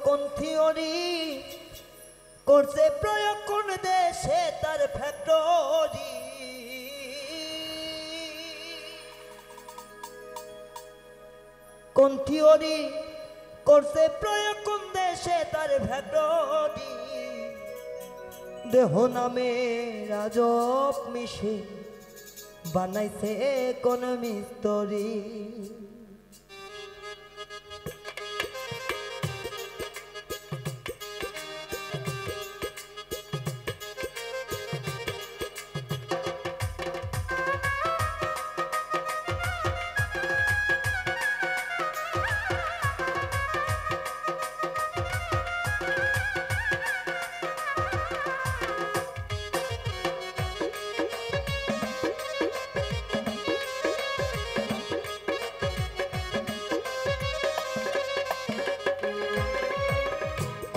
কোন থিওরি করছে প্রয়োগ কোন দেশে তার ফ্যাক্টরি কোন থিওরি করছে প্রয়োগ কোন দেশে তার ফ্যাক্টরি দেহ নামে রাজব মেশিন বানাইছে কোন মিস্ত্রি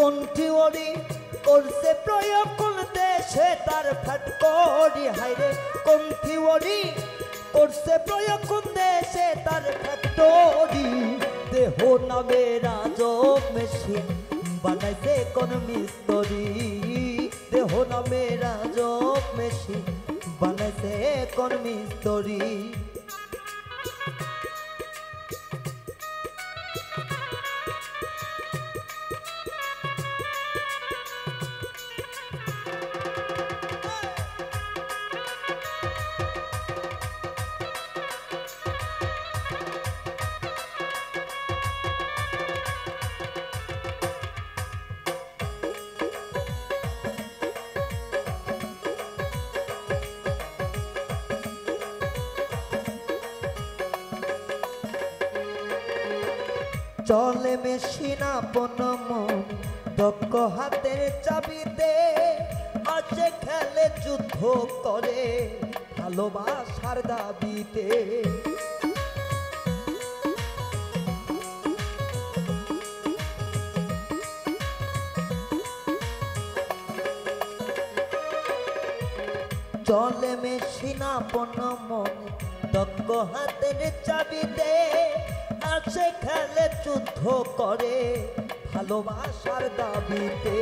কোন থিওরি করছে প্রয়োগ কোন দেশে তার ফ্যাক্টরি হাইরে কোন থিওরি করছে প্রয়োগ কোন দেশে তার ফ্যাক্টরি দেহ নামে রাজব মেশিন বানাইছে কোন মিস্ত্রি দেহ নামে রাজব মেশিন বানাইছে কোন মিস্ত্রি চলে মেশিন আপন মন দক্ষ হাতের চাবিতে আছে খেলে যুদ্ধ করে ভালোবাসার দাবিতে চলে মেশিন আপন মন দক্ষ হাতের চাবিতে আছে খেলে যুদ্ধ করে ভালোবাসার দাবিতে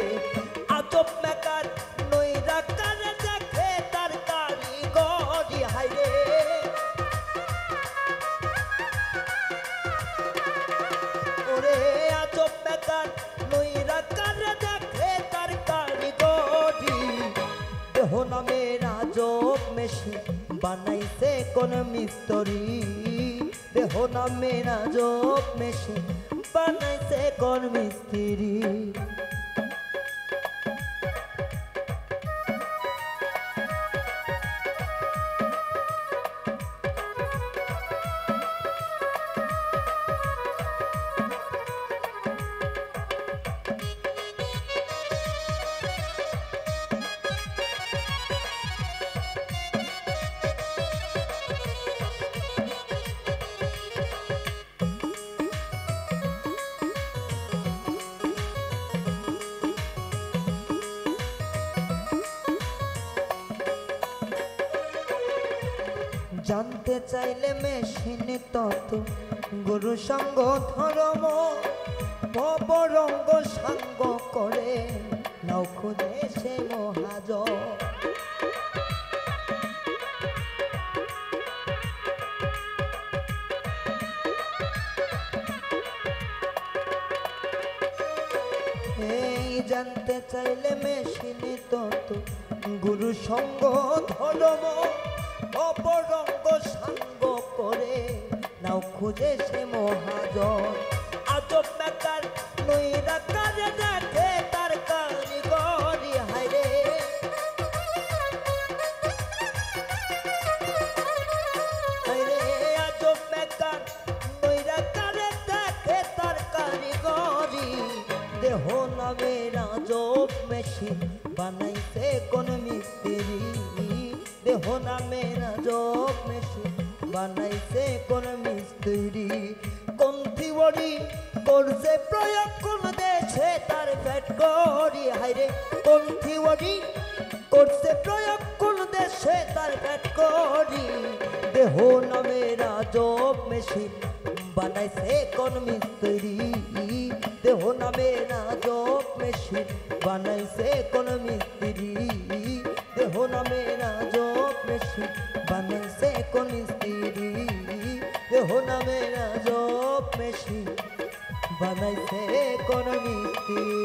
আজব মেকার নইরা কানে দেখে তার কারিগরি হাইরে ওরে আজব মেকার নইরা কানে দেখে তার কারিগরি দেহ নামে রাজব মেশিন বানাইছে কোন মিস্ত্রি দেহ নামে রাজব মেশিন বানাইছে কোন মিস্ত্রি জানতে চাইলে মেশিন তত গুরু সঙ্গ ধর্ম ভবরঙ্গ সাঙ্গ করে নাও খুঁজে সে মহাজ এই জানতে চাইলে মেশিন তত গুরু সঙ্গ ধর্ম অপরঙ্গ সাঙ্গ করে নাও খুঁজে সে মহাজন আজব মেকার নইরা কাজে দেখে তার কারিগরি হাইরে হাইরে আজব মেকার নইরা কাজে দেখে তার কারিগরি দেহ নামে রাজব মেশিন বানাইছে কোন মিস্ত্রি দেহ নামে রাজব মেশিন বানাইছে কোন মিস্ত্রি কোন থিওরি করছে প্রয়োগ কোন দেশে তার ফ্যাক্টরি হাইরে কোন থিওরি করছে প্রয়োগ কোন দেশে তার ফ্যাক্টরি দেহ নামে রাজব মেশিন বানাইছে কোন মিস্ত্রি দেহ নামে না জপ মেশিন বানাইছে কোন মিস্ত্রি দেহ নামে না জপ মেশিন বানাইছে কোন মিস্ত্রি দেহ নামে না জপ মেশিন বানাইছে কোন মিস্ত্রি